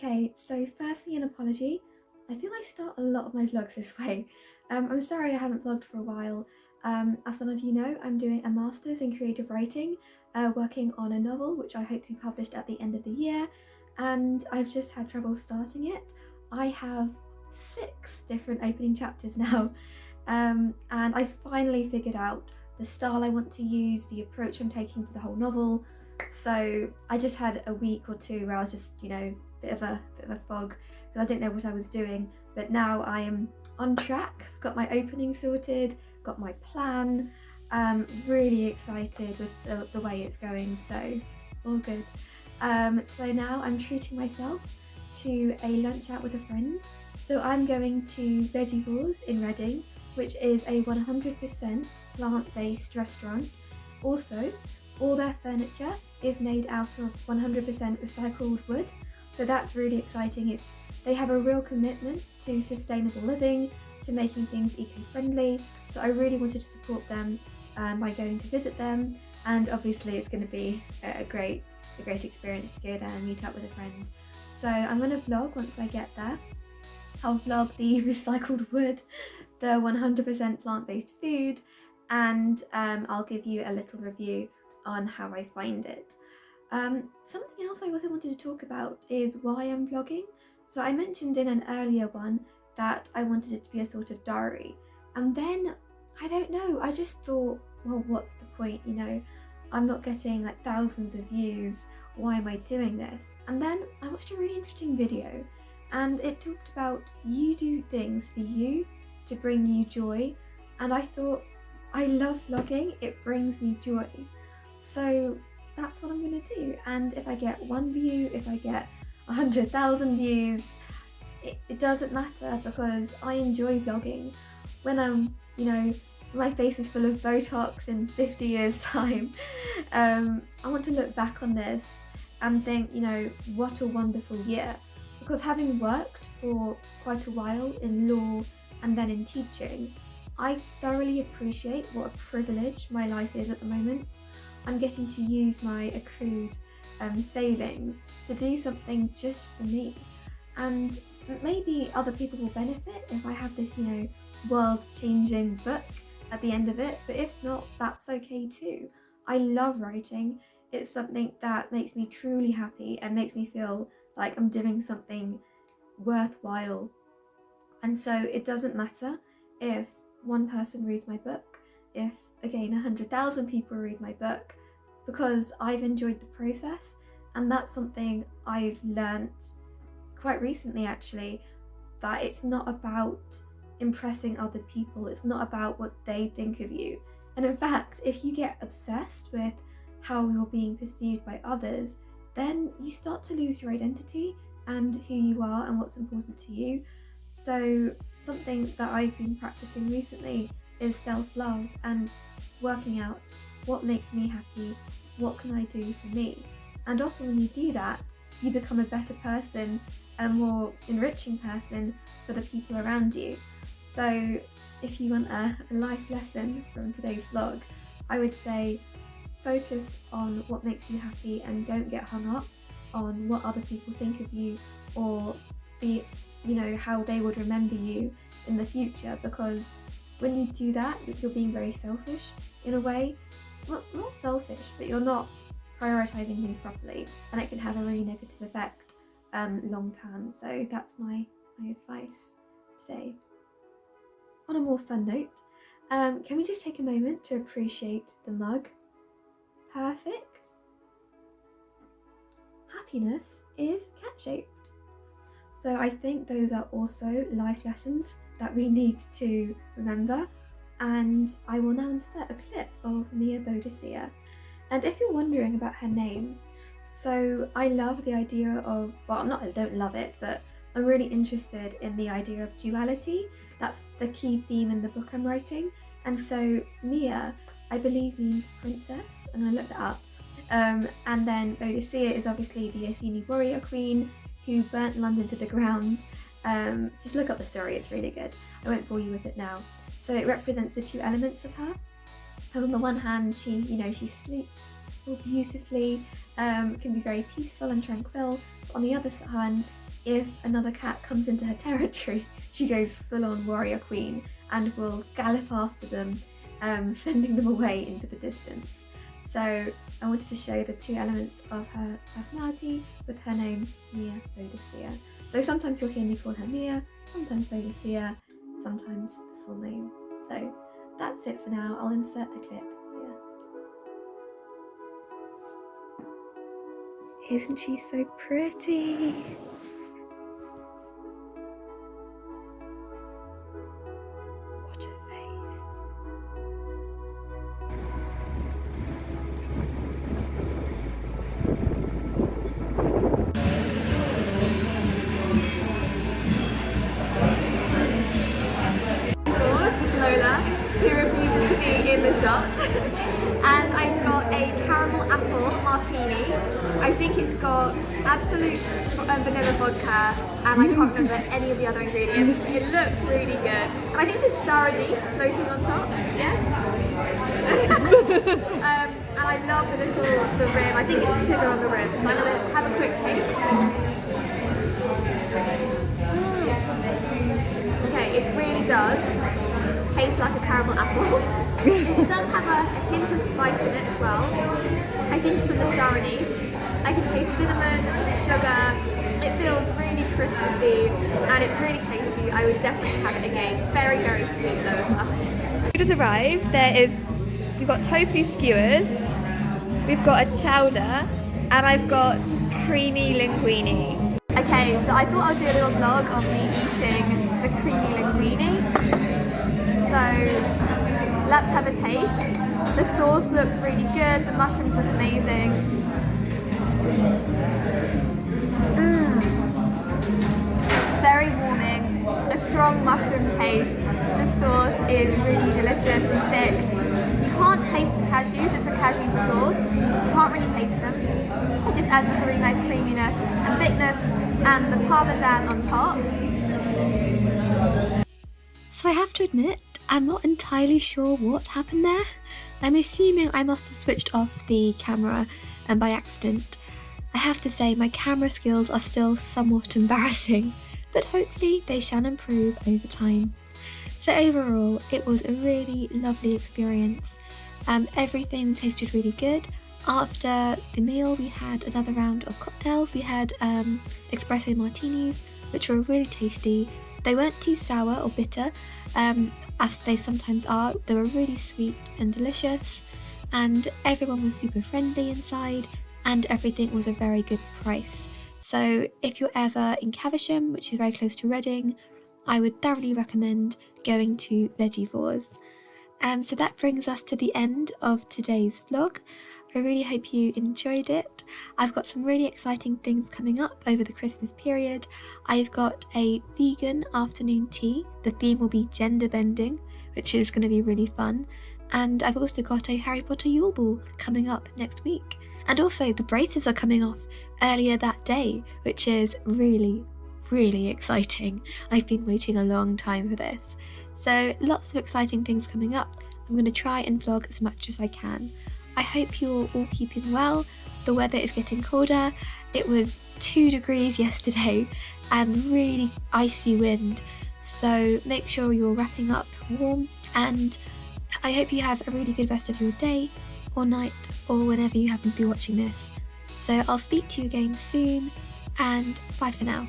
Okay, so firstly, an apology. I feel I start a lot of my vlogs this way. I'm sorry I haven't vlogged for a while. As some of you know, I'm doing a master's in creative writing, working on a novel which I hope to be published at the end of the year, and I've just had trouble starting it. I have 6 different opening chapters now, and I finally figured out the style I want to use, the approach I'm taking for the whole novel. So I just had a week or two where I was just, bit of a fog because I didn't know what I was doing. But now I am on track. I've got my opening sorted, got my plan. Really excited with the way it's going. So all good. So now I'm treating myself to a lunch out with a friend. So I'm going to Vegivores in Reading, which is a 100% plant-based restaurant. Also, all their furniture is made out of 100% recycled wood, so that's really exciting. They have a real commitment to sustainable living, to making things eco-friendly, so I really wanted to support them by going to visit them, and obviously it's going to be a great experience to go there and meet up with a friend. So I'm going to vlog once I get there. I'll vlog the recycled wood, the 100% plant-based food, and I'll give you a little review on how I find it. Something else I also wanted to talk about is why I'm vlogging. So I mentioned in an earlier one that I wanted it to be a sort of diary, and then I don't know, I just thought, well, what's the point, I'm not getting like thousands of views, why am I doing this? And then I watched a really interesting video, and it talked about you do things for you to bring you joy, and I thought, I love vlogging, it brings me joy. So that's what I'm gonna do, and if I get 1 view, if I get 100,000 views, it doesn't matter, because I enjoy vlogging. When my face is full of Botox in 50 years time, I want to look back on this and think, what a wonderful year. Because having worked for quite a while in law and then in teaching, I thoroughly appreciate what a privilege my life is at the moment. I'm getting to use my accrued savings to do something just for me, and maybe other people will benefit if I have this, world-changing book at the end of it, but if not, that's okay too. I love writing. It's something that makes me truly happy and makes me feel like I'm doing something worthwhile. And so it doesn't matter if one person reads my book, if again 100,000 people read my book, because I've enjoyed the process. And that's something I've learnt quite recently actually, that it's not about impressing other people, it's not about what they think of you. And in fact, if you get obsessed with how you're being perceived by others, then you start to lose your identity and who you are and what's important to you. So something that I've been practicing recently is self-love and working out what makes me happy, what can I do for me. And often when you do that, you become a better person, a more enriching person for the people around you. So if you want a life lesson from today's vlog, I would say focus on what makes you happy and don't get hung up on what other people think of you, or how they would remember you in the future, because when you do that, you're being very selfish in a way. Well, not selfish, but you're not prioritising things properly, and it can have a really negative effect long term. So that's my advice today. On a more fun note, can we just take a moment to appreciate the mug? Perfect. Happiness is cat-shaped. So I think those are also life lessons that we need to remember. And I will now insert a clip of Mia Bodicea. And if you're wondering about her name, so I love the idea of, well, I don't love it, but I'm really interested in the idea of duality. That's the key theme in the book I'm writing. And so Mia, I believe, means princess, and I looked it up. And then Bodicea is obviously the Athenian warrior queen who burnt London to the ground. Just look up the story, it's really good. I won't bore you with it now. So it represents the two elements of her. On the one hand, she sleeps all beautifully, can be very peaceful and tranquil. But on the other hand, if another cat comes into her territory, she goes full on warrior queen and will gallop after them, sending them away into the distance. So I wanted to show the two elements of her personality with her name, Mia Boadicea. So sometimes you'll hear me call her Mia, sometimes Boadicea, sometimes the full name. So that's it for now. I'll insert the clip here. Isn't she so pretty? What a face. Lola, who refuses to be in the shot. And I've got a caramel apple martini. I think it's got absolute vanilla vodka, and I can't remember any of the other ingredients. It looks really good. And I think it's star anise floating on top. Yes? And I love the rim. I think it's sugar on the rim. So I'm going to have a quick taste. Okay, it really does taste like a caramel apple. It does have a hint of spice in it as well. I think it's from the star anise. I can taste cinnamon, sugar. It feels really crispy and it's really tasty. I would definitely have it again. Very, very sweet though as well. Food has arrived. We've got tofu skewers, we've got a chowder, and I've got creamy linguine. Okay, so I thought I'd do a little vlog of me eating the creamy linguine. So let's have a taste. The sauce looks really good, the mushrooms look amazing. Very warming, a strong mushroom taste. The sauce is really delicious and thick. You can't taste the cashews, it's a cashew sauce. You can't really taste them. It just adds a really nice creaminess and thickness, and the parmesan on top. So I have to admit, I'm not entirely sure what happened there. I'm assuming I must have switched off the camera by accident. I have to say my camera skills are still somewhat embarrassing, but hopefully they shall improve over time. So overall, it was a really lovely experience. Everything tasted really good. After the meal, we had another round of cocktails. We had espresso martinis, which were really tasty. They weren't too sour or bitter, as they sometimes are. They were really sweet and delicious, and everyone was super friendly inside, and everything was a very good price. So if you're ever in Caversham, which is very close to Reading, I would thoroughly recommend going to Vegivores. So that brings us to the end of today's vlog. I really hope you enjoyed it. I've got some really exciting things coming up over the Christmas period. I've got a vegan afternoon tea. The theme will be gender bending, which is going to be really fun. And I've also got a Harry Potter Yule Ball coming up next week. And also the braces are coming off earlier that day, which is really, really exciting. I've been waiting a long time for this. So lots of exciting things coming up. I'm going to try and vlog as much as I can. I hope you're all keeping well. The weather is getting colder. It was 2 degrees yesterday and really icy wind. So make sure you're wrapping up warm, and I hope you have a really good rest of your day or night or whenever you happen to be watching this. So I'll speak to you again soon, and bye for now.